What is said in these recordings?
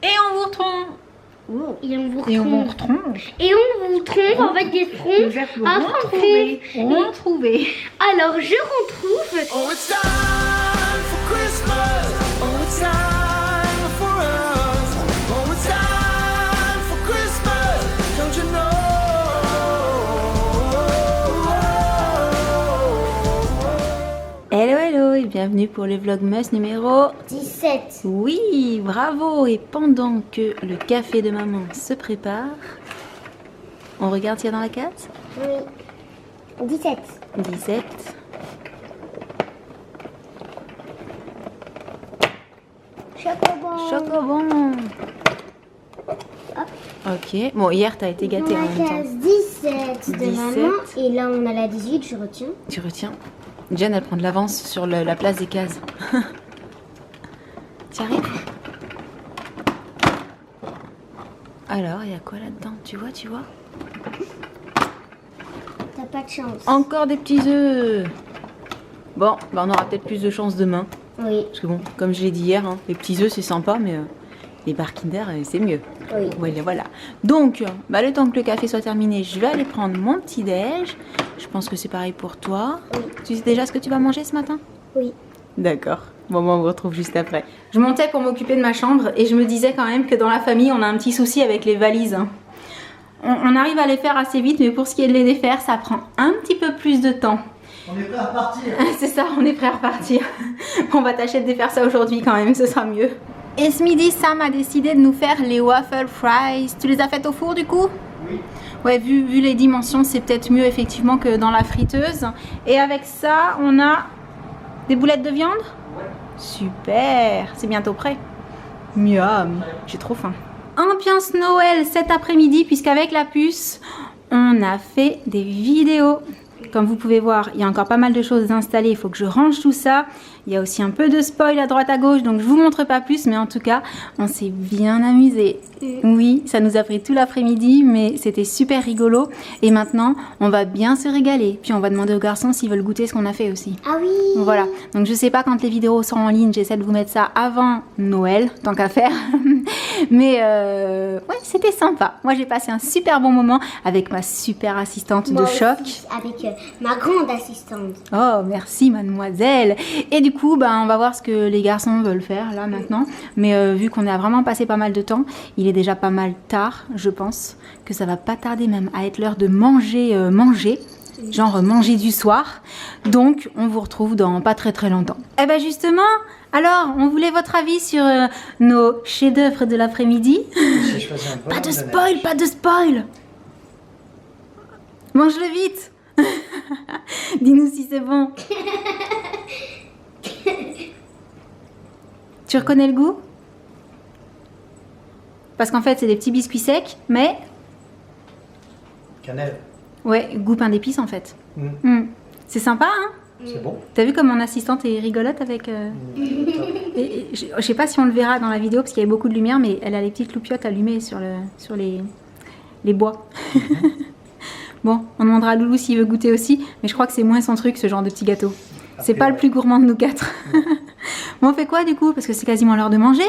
Et on vous retrouve. Et on vous Et on vous retrouve. retrouve. Et on vous retrouve en fait des Le verbe en français. retrouver. Alors je retrouve. Oh, it's time for Christmas. Oh, it's time for us. Oh, it's time for Christmas. Don't you know? Hello, hello et bienvenue pour le Vlogmas numéro 17. Oui, bravo. Et pendant que le café de maman se prépare, on regarde s'il y a dans la case. Oui. 17. 17. Chocobon. Chocobon. Hop. Ok. Bon, hier t'as été gâtée Dans en la même temps. case 17 de 17. maman. Et là on a la 18, je retiens. Tu retiens. Jen, elle prend de l'avance sur la place des cases. Tu arrives? Alors, il y a quoi là-dedans? Tu vois? T'as pas de chance. Encore des petits œufs. Bon, bah on aura peut-être plus de chance demain. Oui. Parce que bon, comme je l'ai dit hier, hein, les petits œufs c'est sympa, mais les barres Kinder c'est mieux. Oui. Voilà. Donc, bah, le temps que le café soit terminé, je vais aller prendre mon petit déj. Je pense que c'est pareil pour toi. Oui. Tu sais déjà ce que tu vas manger ce matin? Oui. D'accord. Bon, on vous retrouve juste après. Je montais pour m'occuper de ma chambre et je me disais quand même que dans la famille, on a un petit souci avec les valises. On arrive à les faire assez vite, mais pour ce qui est de les défaire, ça prend un petit peu plus de temps. On est prêt à partir. C'est ça, on est prêt à repartir. On va tâcher de défaire ça aujourd'hui quand même, ce sera mieux. Et ce midi, Sam a décidé de nous faire les waffle fries. Tu les as faites au four du coup? Oui. Ouais, vu les dimensions, c'est peut-être mieux effectivement que dans la friteuse. Et avec ça, on a des boulettes de viande? Ouais. Super, c'est bientôt prêt. Miam, j'ai trop faim. Ambiance Noël cet après-midi, puisqu'avec la puce, on a fait des vidéos. Comme vous pouvez voir, il y a encore pas mal de choses installées, il faut que je range tout ça. Il y a aussi un peu de spoil à droite à gauche, donc je vous montre pas plus, mais en tout cas, on s'est bien amusé. Oui, ça nous a pris tout l'après-midi, mais c'était super rigolo. Et maintenant, on va bien se régaler. Puis on va demander aux garçons s'ils veulent goûter ce qu'on a fait aussi. Ah oui. Voilà, donc je sais pas quand les vidéos seront en ligne, j'essaie de vous mettre ça avant Noël, tant qu'à faire. Mais ouais, c'était sympa. Moi j'ai passé un super bon moment avec ma super assistante Moi de choc. aussi, avec ma grande assistante. Oh, merci mademoiselle. Et du coup, bah, on va voir ce que les garçons veulent faire là maintenant. Mais vu qu'on a vraiment passé pas mal de temps, il est déjà pas mal tard, je pense que ça va pas tarder même à être l'heure de manger, genre manger du soir. Donc, on vous retrouve dans pas très longtemps. Et ben justement, alors, on voulait votre avis sur nos chefs-d'œuvre de l'après-midi. J'ai choisi un Pas de spoil, pas de spoil. Mange-le vite. Dis-nous si c'est bon. Tu reconnais le goût? Parce qu'en fait, c'est des petits biscuits secs, mais Cannelle. ouais, goût pain d'épices en fait. Mm. Mm. C'est sympa, hein? C'est bon. T'as vu comme mon assistante est rigolote avec... et je sais pas si on le verra dans la vidéo parce qu'il y avait beaucoup de lumière, mais elle a les petites loupiottes allumées sur les bois. Bon, on demandera à Loulou s'il veut goûter aussi, mais je crois que c'est moins son truc, ce genre de petit gâteau. C'est pas le plus gourmand de nous quatre. Bon, on fait quoi du coup? Parce que c'est quasiment l'heure de manger.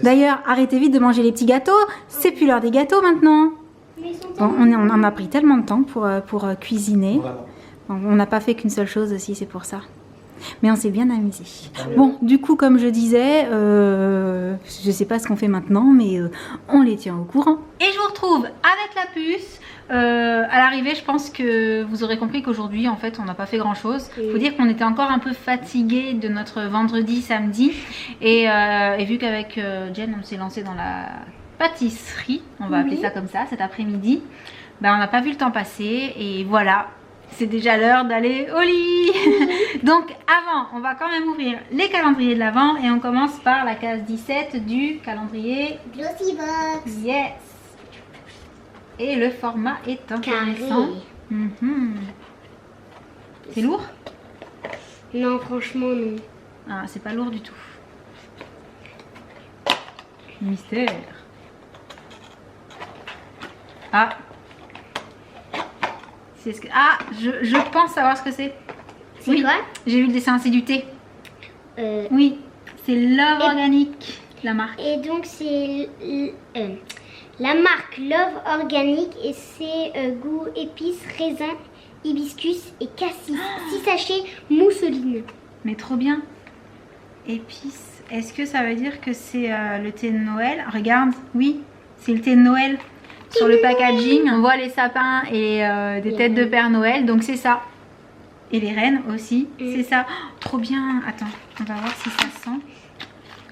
D'ailleurs, arrêtez vite de manger les petits gâteaux. C'est plus l'heure des gâteaux maintenant. Bon, on en a pris tellement de temps pour cuisiner. Vraiment. Bon, on n'a pas fait qu'une seule chose aussi, c'est pour ça. Mais on s'est bien amusé. Bon, du coup, comme je disais, je sais pas ce qu'on fait maintenant, mais on les tient au courant. Et je vous retrouve avec la puce. À l'arrivée, je pense que vous aurez compris qu'aujourd'hui, en fait, on n'a pas fait grand-chose. Il faut dire qu'on était encore un peu fatigué de notre vendredi, samedi. Et vu qu'avec Jen, on s'est lancé dans la pâtisserie, on va appeler ça comme ça, cet après-midi, ben, on n'a pas vu le temps passer. Et voilà. C'est déjà l'heure d'aller au lit. Donc avant, on va quand même ouvrir les calendriers de l'Avent et on commence par la case 17 du calendrier Glossybox. Yes. Et le format est intéressant. Mhm. C'est lourd? Non, franchement, non. Ah, c'est pas lourd du tout. Mystère. Ah. Ce que... Ah, je pense savoir ce que c'est. C'est quoi? J'ai vu le dessin, c'est du thé. Euh, Oui, c'est Love Organique. la marque. Et donc c'est la marque Love Organic et c'est goût épices, raisin, hibiscus et cassis. 6 sachets mousseline. Mais trop bien. Épices. Est-ce que ça veut dire que c'est le thé de Noël? Regarde, oui, c'est le thé de Noël. Sur le packaging, on voit les sapins et des têtes de Père Noël, donc c'est ça. Et les rennes aussi, c'est ça. Oh, trop bien. Attends, on va voir si ça sent.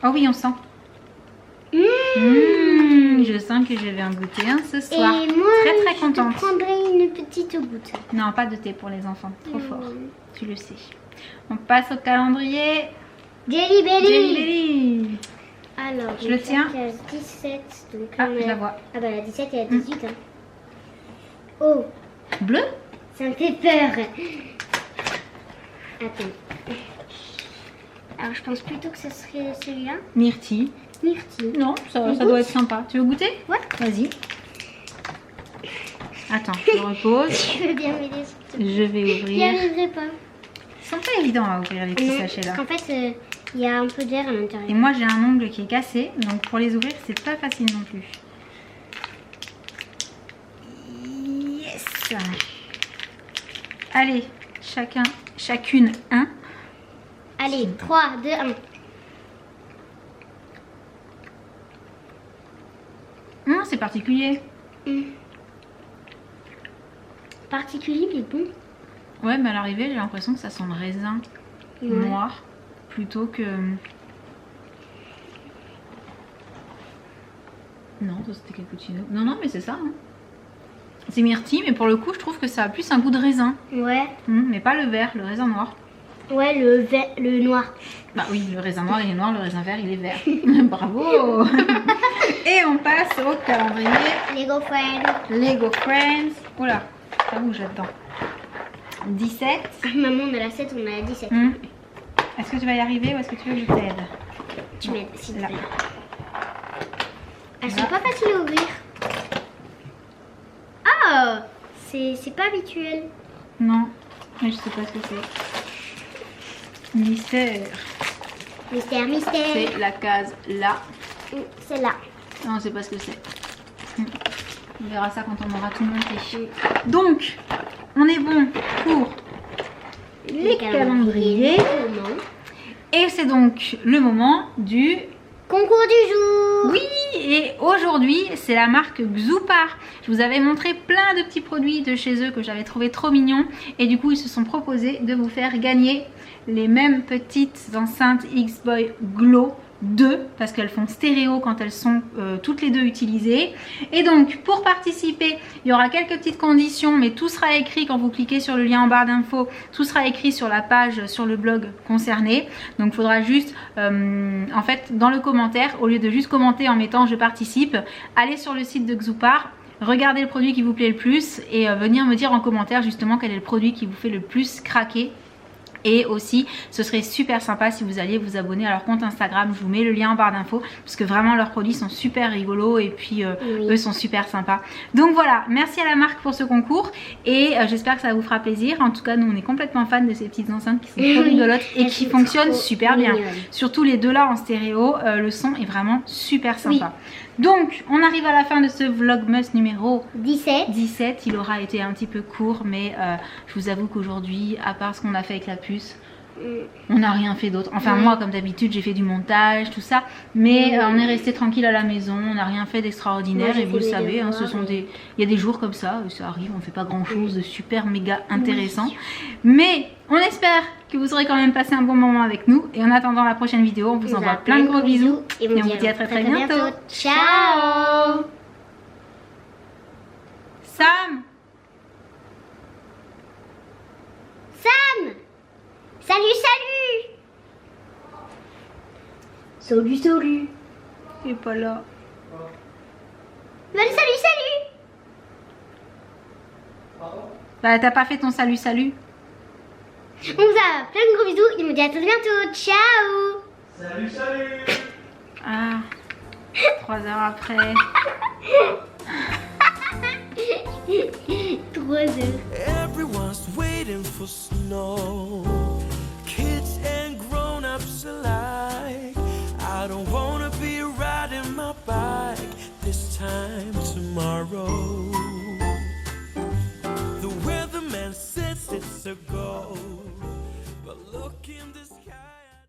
Oh oui, on sent. Je sens que je vais en goûter un ce soir. Et moi, très contente. je prendrai une petite goutte. Non, pas de thé pour les enfants, trop fort. Tu le sais. On passe au calendrier. Jelly Belly. Jelly Belly. Alors, Je le tiens. Il y a 17. Donc Ah, je la vois. Ah bah la 17 et la 18. Hein. Oh, Bleu? ça me fait peur. Attends. Alors je pense plutôt que ce serait celui-là. Myrtille. Myrtille. Non, ça doit être sympa. Tu veux goûter? Ouais. Vas-y. Attends, je repose. Tu veux bien m'aider? Je vais J'y ouvrir. arriverai pas. Ils sont pas évidents à ouvrir les petits Non, sachets là. parce qu'en fait, il y a un peu d'air à l'intérieur. Et moi j'ai un ongle qui est cassé, donc pour les ouvrir c'est pas facile non plus. Yes. Allez, chacune un. Allez, 3, 2, 1. C'est particulier. Particulier mais bon. Ouais, mais à l'arrivée j'ai l'impression que ça sent le raisin noir plutôt que... Non, ça c'était cappuccino. Non, mais c'est ça. Hein. C'est myrtille, mais pour le coup je trouve que ça a plus un goût de raisin. Ouais. Mais pas le vert, le raisin noir. Ouais, le noir. Bah oui, le raisin noir il est noir, le raisin vert il est vert. Bravo. Et on passe au calendrier Lego Friends. Lego Friends. Oula, ça bouge là-dedans. 17. Maman, on a la 7, on a la 17. Est-ce que tu vas y arriver ou est-ce que tu veux que je t'aide? Tu m'aides, s'il te Là. plaît. Elles sont pas faciles à ouvrir. Ah, c'est pas habituel. Non, mais je sais pas ce que c'est. Mystère. Mystère. C'est la case là. C'est là. Non, c'est pas ce que c'est. On verra ça quand on aura tout monté. Donc, on est bon pour les calendriers. Et c'est donc le moment du Concours du jour. Oui, et aujourd'hui, c'est la marque Xoupar. Je vous avais montré plein de petits produits de chez eux que j'avais trouvé trop mignons. Et du coup, ils se sont proposés de vous faire gagner les mêmes petites enceintes X-Boy Glow 2 parce qu'elles font stéréo quand elles sont toutes les deux utilisées. Et donc pour participer, il y aura quelques petites conditions, mais tout sera écrit quand vous cliquez sur le lien en barre d'infos, tout sera écrit sur la page, sur le blog concerné. Donc il faudra juste en fait dans le commentaire, au lieu de juste commenter en mettant je participe, aller sur le site de Xoupar, regardez le produit qui vous plaît le plus et venir me dire en commentaire justement quel est le produit qui vous fait le plus craquer. Et aussi, ce serait super sympa si vous alliez vous abonner à leur compte Instagram. Je vous mets le lien en barre d'infos parce que vraiment leurs produits sont super rigolos et puis eux sont super sympas. Donc voilà, merci à la marque pour ce concours et j'espère que ça vous fera plaisir. En tout cas, nous on est complètement fans de ces petites enceintes qui sont trop rigolotes et qui fonctionnent super bien. Surtout les deux là en stéréo, le son est vraiment super sympa. Donc, on arrive à la fin de ce Vlogmas numéro 17. Il aura été un petit peu court, mais je vous avoue qu'aujourd'hui, à part ce qu'on a fait avec la puce, on n'a rien fait d'autre. Enfin, moi, comme d'habitude, j'ai fait du montage, tout ça, mais on est resté tranquille à la maison, on n'a rien fait d'extraordinaire. Et vous le savez, hein, il y a des jours comme ça, ça arrive, on ne fait pas grand chose de super méga intéressant. Mais on espère que vous aurez quand même passé un bon moment avec nous. Et en attendant la prochaine vidéo, on vous envoie plein de gros bisous. Et on vous dit à très bientôt. Ciao. Sam! Salut. Il est pas là. Salut. Bah, t'as pas fait ton salut. On vous a plein de gros bisous. Et on vous dit à très bientôt. Ciao. Salut. Ah, 3 heures après. 3 heures. Everyone's waiting for snow. Kids and grown-ups alike. I don't wanna be this time tomorrow.